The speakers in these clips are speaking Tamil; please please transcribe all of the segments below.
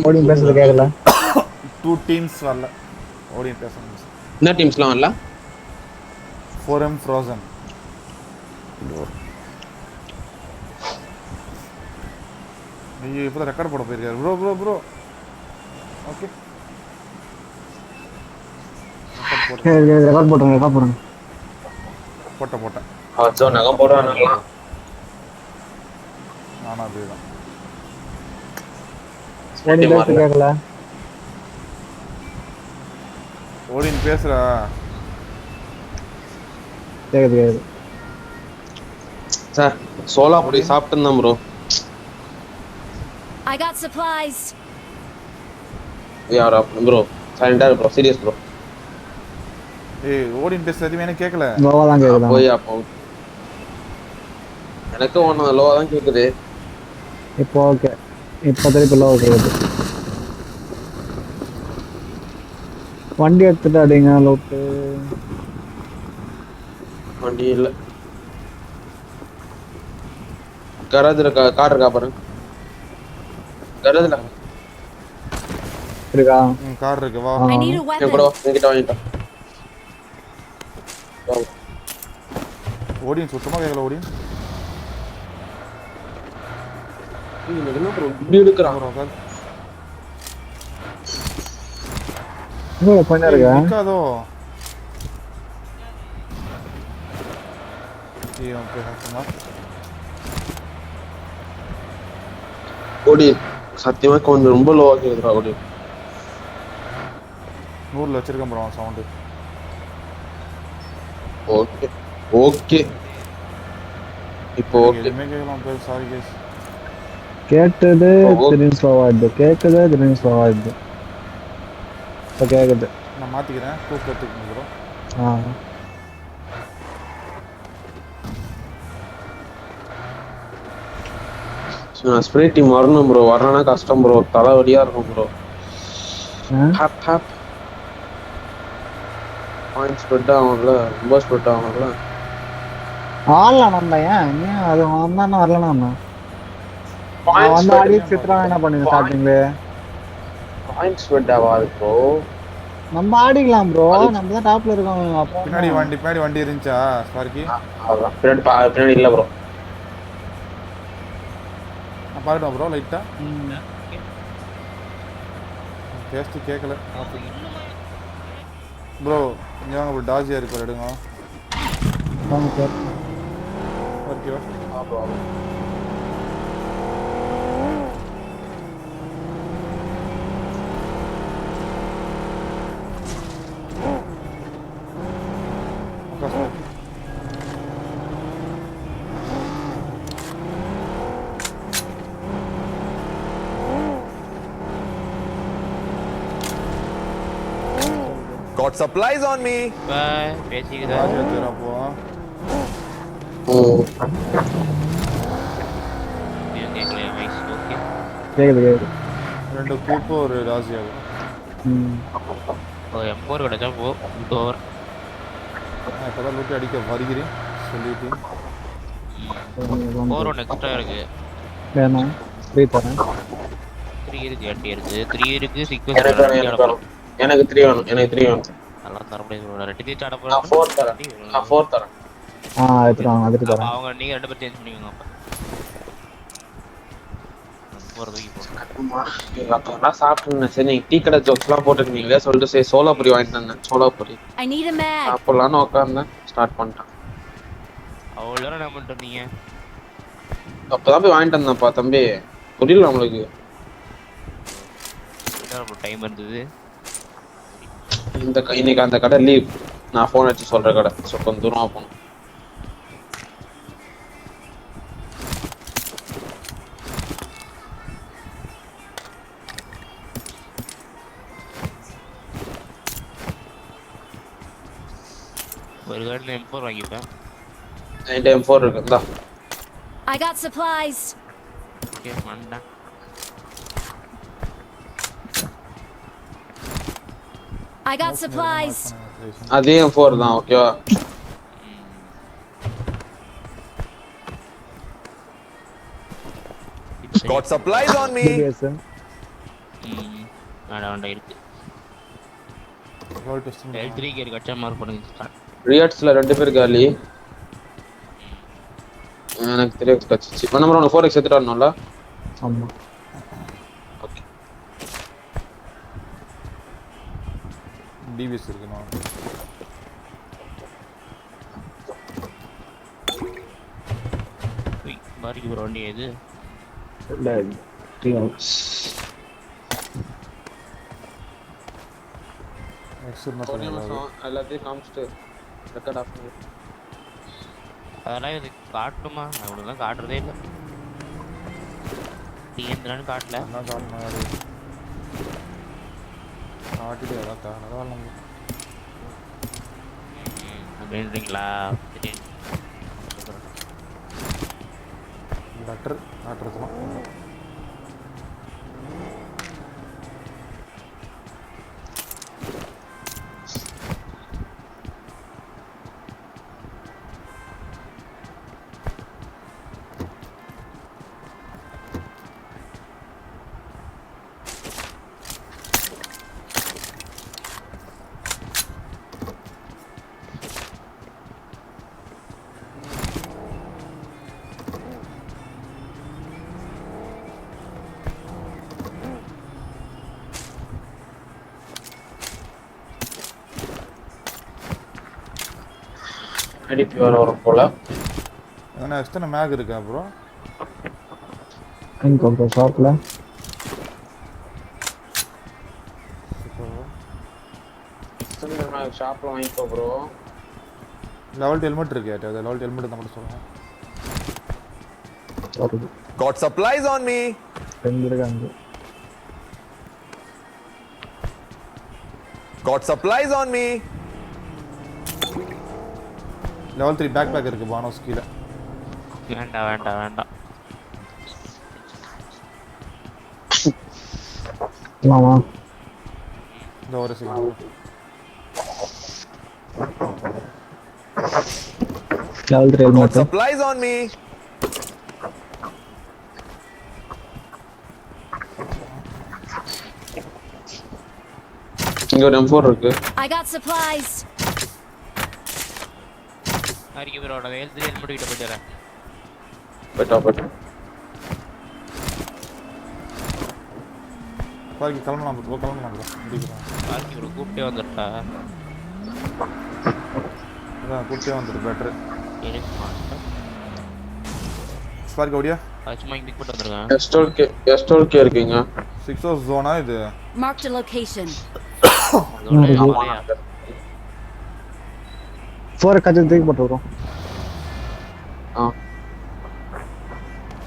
ஓடியும் பேசுறது கேட்கல. 2 டீம்ஸ் வரல. ஓடியும் பேசுறது. என்ன டீம்ஸ்லாம் வரல? 4M Frozen. ஐயோ இப்போ தான் ரெக்கார்ட் போட போயிருக்காரு. ப்ரோ ஓகே ரெக்கார்ட் போட்டுருங்க. போட்டேன் அச்சோ நகம் போடுறானுங்களா? நானும் அதேதான். ஓடியும் பேசுறது கேட்கல. ஓடின்னு பேசுறா. கேக்குது. சார் சோலா பொடி சாப்பிட்டுதான் ப்ரோ. I got supplies. யாரா ப்ரோ? சைலண்டா ப்ரோ, சீரியஸ் ப்ரோ. ஏய் ஓடின்னு பேசுறது எதுவுமே எனக்கு கேட்கல. லோவா தான் கேக்குது. போய் அப்போ எனக்கு ஒன்று லோவா தான் கேட்குது. இப்போ ஓகே. இப்போ திருப்பி லோவா கேக்குது. வண்டி எடுத்துட்டு அடிங்க லோட்டு. வண்டி இல்லை. கராஜில் கார் இருக்கா பாருங்க. கராஜில் இருக்கா? கார் இருக்கு வா. I need a என் கூட weapon. என்கிட்ட வாங்கிட்டோம். ஓடின்னு சுத்தமாக கேட்கல. ஓடி என்ன ப்ரோ இப்படி எடுக்கிறான்? இன்னும் கொஞ்சம் இருக்கா? நிற்காதோ. ஓகே ஓடி சத்தியமா கொஞ்சம் ரொம்ப லோவா கேக்குதுடா. ஓடி 100ல வச்சிருக்கேன் ப்ரோ சவுண்டு. ஓகே இப்போ ஓகே. எதுவுமே கேட்கலாம் பேர். சாரி கேஸ். கேட்டது திடீர்னு ஸ்லோவாயிடுது. இப்போ கேட்குது. நான் மாற்றிக்கிறேன். தூக்கத்துக்கு ப்ரோ. நான் ஸ்ப்ரே டீம் வரணும் ப்ரோ. வரலன்னா கஷ்டம் ப்ரோ. தலைவலியா இருக்கும் ப்ரோ. பாயிண்ட் ஸ்ப்ரெட் ஆகும்ல, ரொம்ப ஸ்ப்ரெட் ஆகும்ல. ஆடலாம் நம்ம. ஏன் அது வந்தானே வரலன்னா வந்து ஆடி சித்ரா என்ன பண்ணுங்க ஸ்டார்டிங்ல. பாயிண்ட் ஸ்ப்ரெட் ஆகாது ப்ரோ. நம்ம ஆடிக்கலாம் ப்ரோ. நம்ம தான் டாப்ல இருக்கோம். அப்போ பின்னாடி வண்டி இருந்துச்சா ஸ்பார்க்கி? அதான் பின்னாடி இல்லை ப்ரோ. நான் பார்க்கணும் ப்ரோ லைட்டா. டேஸ்ட்டு கேட்கல ப்ரோ. இங்கே வாங்க ப்ரோ. டாஜியா இருக்கு எடுங்க. ஓகேவா? Got supplies on me. Bye. பேசிக்குதா? டாஜியா தேரா போ. கேட்கலையா வாய்ஸ்? ஓகே கேக்குது. 2 கூப்பு ஒரு டாஜியா. M4 கிடைச்சா போ. ஓவர். நான் இப்போ தான் லூட்டி அடிக்க வருகிறேன் சொல்லிட்டு. 4 ஒன்று எக்ஸ்ட்ரா இருக்கு. வேணாம் 3 தரேன். 3 இருக்கு. 8 இருக்கு. 3 இருக்கு. 6 எனக்கு 3 வேணும். அதெல்லாம் தர முடியாது. 2 தீச்சு அடப்போ. நான் 4 தரேன். அதுக்கு தரேன். அவங்க நீங்க 2 பேர் சேஞ்ச் பண்ணிக்கோங்க. அப்ப போறதுக்கு அப்போ சாப்பிட்டு சரி நீங்க டீ கடை ஜோக்ஸ்லாம் போட்டுருக்கீங்களே சொல்லிட்டு சரி சோலா பொரி வாங்கிட்டு வந்தேன். சோலா பொரி I need a mag. சாப்பிடலான்னு உட்காந்தேன். ஸ்டார்ட் பண்ணிட்டேன். அவ்வளோ நேரம் என்ன பண்ணிட்டு இருந்தீங்க? அப்பதான் போய் வாங்கிட்டு வந்தேன்ப்பா தம்பி. புரியல நம்மளுக்கு. டைம் இருந்தது. இன்னைக்கு அந்த கடை லீவ். நான் ஃபோன் அடிச்சு சொல்ற கடை. ஸோ கொஞ்சம் தூரமா போகணும். ஒரு கார்டில் M4 வாங்கிப்பேன். என்கிட்ட M4 இருக்குதா? I got supplies. ஓகே மண்டா. I got supplies. அதே M4 தான். ஓகேவா? Got supplies on me. DBS வேண்டாம் இருக்கு. ரோல் டெஸ்ட் L3 கேர் கச்சா மார்க் பண்ணுங்க. ரியாட்ஸ்ல 2 பேர் காலி. எனக்கு 3x கச்சிச்சு. நம்பர் 1 4x எடுத்துட்டு வரணும்ல? ஆமா. ஓகே. டிவிஎஸ் இருக்கு நான். பாரிக்கு ப்ரோ வண்டி எது? இல்ல 3x. ஒரு நிமிஷம் எல்லாத்தையும் காமிச்சிட்டு ரெக்கார்ட் ஆஃப் பண்ணு. அதெல்லாம் இது காட்டுமா? அவனுக்குலாம் காட்டுறதே இல்லை. தீயந்திரான்னு காட்டல. என்ன காட்டணும் காட்டிட்டு ஏதாவது காரணம் நம்ம அப்படின்றீங்களா? லெட்டர் காட்டுறதுலாம் ஐடிபி வரும் போல. எதனா எக்ஸ்ட்ரா மேக் இருக்கா ப்ரோ? இங்க ப்ரோ ஷாப்ல ஷாப்ல வாங்கிக்கோ ப்ரோ. லெவல் ஹெல்மெட் இருக்கு. அது லெவல் ஹெல்மெட் தான் மட்டும் சொல்லுங்க. Got supplies on me. இருக்காங்க. Got supplies on me. Level 3 backpack இருக்கு பானோஸ் கீழ. வேண்டாம். ஆமா. இந்த ஒரு second. Level 3 Got helmet. supplies on me. இங்க ஒரு M4 இருக்கு. I got supplies. பாரிக்கு ப்ரோ L3 ஹெல்மெட் கிட்ட போயிட்டு வரேன். போய்ட்டா. பாக்கி கிளம்பலாம் ப்ரோ முடிக்கிறேன். பாரிக்கு ப்ரோ கூப்பிட்டே வந்துட்டா. அதான் கூப்பிட்டே வந்துட்டு பெட்டர். எனக்கு மாட்டேன். ஸ்பார்க் ஓடியா? சும்மா இங்க பிக் பண்ணிட்டு வந்திருக்கேன். எஸ்டோல்கே இருக்கீங்க. 6 ஹவர்ஸ் ஜோனா இது. Marked a location. ஆமா. 4 கஜ தூக்கி போட்டுறோம்.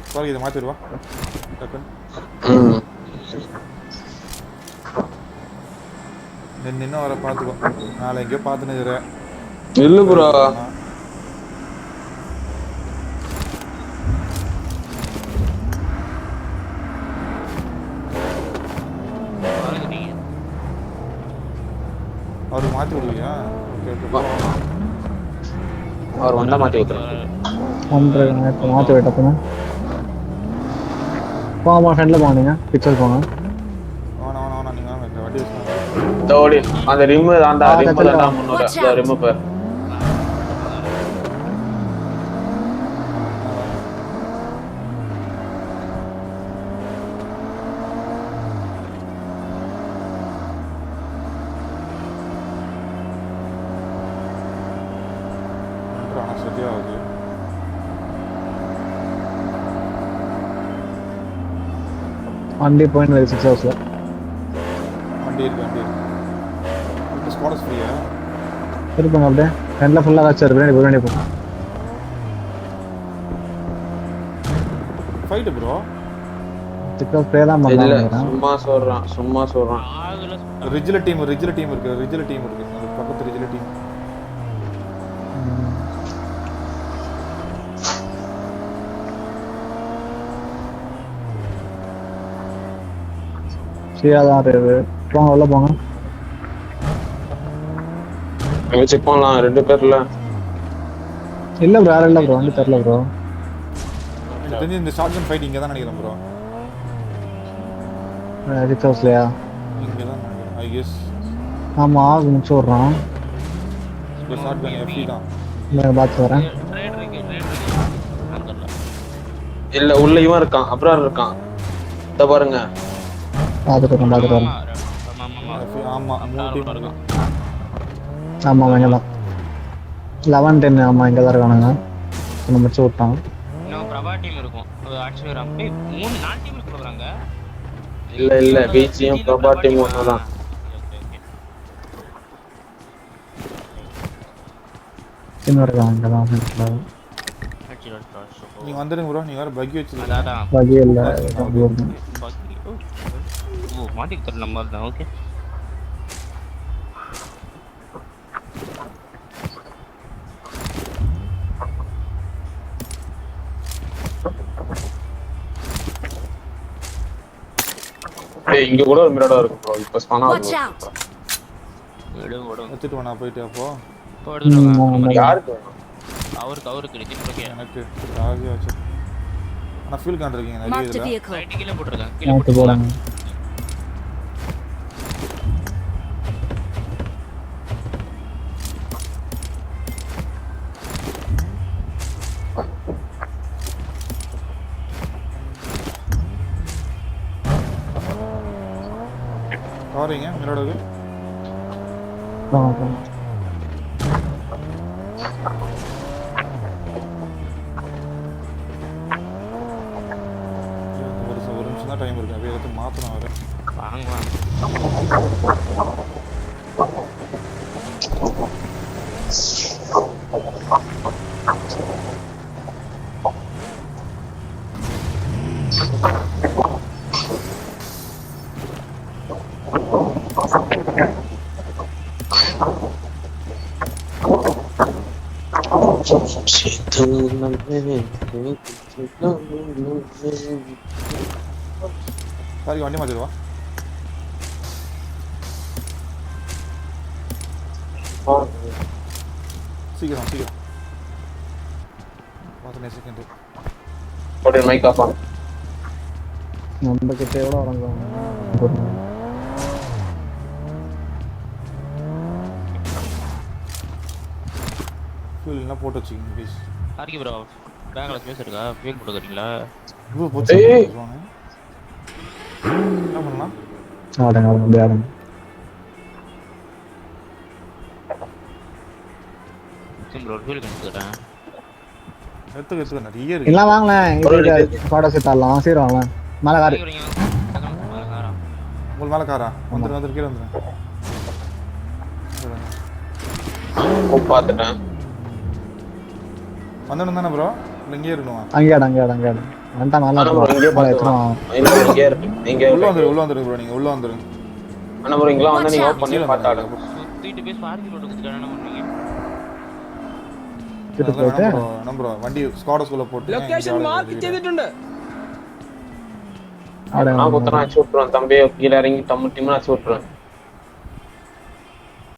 ஸ்பார்க் இத மாத்திடுவா. டக்கன். நின்னு வர பாத்துக்கோ. நாளை எங்கயோ பாத்துனே இரு. இல்ல ப்ரோ. அவருக்கு மாத்தி விடுவியா? ஓகே. அவர் வந்தா மாத்தி விட்டுறேன். மாற்றி விட்டப்போ போமா ஃப்ரெண்டில் போனீங்க பிக்சர் போங்க. வேணா நீங்க வாங்க. இந்த வண்டி வச்சு தோடி அந்த ரிம் தாண்டா முன்னோட அந்த ரிம் பேர். சரியாகுது. வண்டி போயின்னு 6 ஹவர்ஸில் வண்டி இருக்கு. ஸ்குவாட்ஸ் ஃப்ரீயா? இருப்பாங்க அப்படியே ஃப்ரெண்டில் ஃபுல்லாக வச்சு பின்னாடி போய் வேண்டிய போகும். Fight bro. டிக்கப் ப்ளே தான் பண்ணுறாங்க. சும்மா சொல்றான். ரிஜில டீம் இருக்கு. அந்த பக்கத்து ரிஜில டீம். சரியாதான் இருக்குது. போங்க உள்ள போங்க. செக் பண்ணலாம் 2 பேர்ல. இல்லை ப்ரோ யாரும் இல்லை ப்ரோ வண்டி தரல ப்ரோ. எனக்கு தெரிஞ்சு இந்த ஷாட்கன் ஃபைட் இங்கே தான் நினைக்கிறேன் ப்ரோ. ரிச் ஹவுஸ்லையா? இங்கே தான் ஐ கெஸ். ஆமா முடிச்சு விட்றான். இப்போ ஷார்ட் கன் எஃப்டி தான். நான் பார்த்து வரேன். ட்ரேட் இருக்கு அந்த இல்ல உள்ள இவன் இருக்கான், அப்ரார் இருக்கான். இத பாருங்க. பார்த்துட்டு வரேன். ஆமா 3 டீம் இருக்கான். ஆமா இங்கே தான் 11-10. ஆமா இங்கே தான் இருக்கானுங்க. முடிச்சு விட்டான். இன்னும் பிரபா டீம் இருக்கும். ஆக்சுவலி ரம்பி 4 டீம் இருக்கு போறாங்க. இல்ல பிஜிஎம் பிரபா டீம் ஒண்ணுதான். இன்னும் இருக்கான் இங்கே தான். நீங்க வந்துடுங்க ப்ரோ. நீங்க வேற பக்கி வச்சிருக்கீங்க. அதான் வழி இல்லை. ஓ மாட்டிக் தர நம்பர் தான். ஓகே இங்க கூட ஒரு மிரடா இருக்கு ப்ரோ. இப்ப ஸ்பான் Watch ஆகுது. out! விடு எடுத்துட்டு வேணா போயிட்டு அப்போ. இப்போ எடுத்துறாங்க. யாருக்கு அவருக்கு ஓகே. எனக்கு ராகி வச்சு. ஆனா ஃபீல் காண்றீங்க நிறைய Marked a இதுல. vehicle. ரைட் கீழ போட்டுருக்கேன். கீழ பார்த்து போடுங்க. போடாங்க. பாருங்க மிரடோக்கு. ஒரு நிமிஷம் தான் டைம் இருக்கு. அப்படியே எடுத்து மாத்தணும் வர. வாங்க சாரி வண்டி மாத்திடுவா. சீக்கிரம் மாத்தினே செகண்ட். போடு மைக் ஆஃப் ஆன். நம்ம கிட்ட எவ்வளோ வராங்க? ஃபியூல் என்ன போட்டு வச்சிங்க ப்ளீஸ். ஆர்கி ப்ரோ பேக்ல ஸ்பேஸ் இருக்கா? ஃபியூல் போட்டுக்கறீங்களா? இவ்வளோ போச்சு. என்ன பண்ணலாம்? ஆடுங்க ஆடுங்க. ப்ரோ ஃபியூல் கண்டுறேன். எடுத்துக்க நிறைய இருக்கு. எல்லாம் வாங்கலாம். இது கோட சேர்த்தாலாம். சரி வாங்கலாம். மேலே காரு. உங்கள் மேலே காரா? வந்துரு கீழே வந்துடுறேன். பார்த்துட்டேன். வந்துடும் தானே ப்ரோ? இல்லை இங்கே இருக்கணுமா? அங்கே வந்துட்டா நல்லா இருக்கும். உள்ள வந்துருங்க ப்ரோ. நீங்கள் உள்ள வந்துருங்க. அண்ணா ப்ரோ இங்கெல்லாம் வந்து நீங்கள் ஓப் பண்ணி பார்த்தாடு. சுத்திட்டு போய் ஸ்பார்க்கி ரோட் கொடுத்துட்டா என்ன பண்ணுவீங்க? நம்ம ப்ரோ வண்டி ஸ்குவாட் ஸ்கூல்ல போட்டு லொகேஷன் மார்க் ചെയ്തിട്ടുണ്ട്. நான் குத்தனா அடிச்சு விட்டுறேன் தம்பி. கீழே இறங்கி டம்மு டிம்னு அடிச்சு விட்டுறேன்.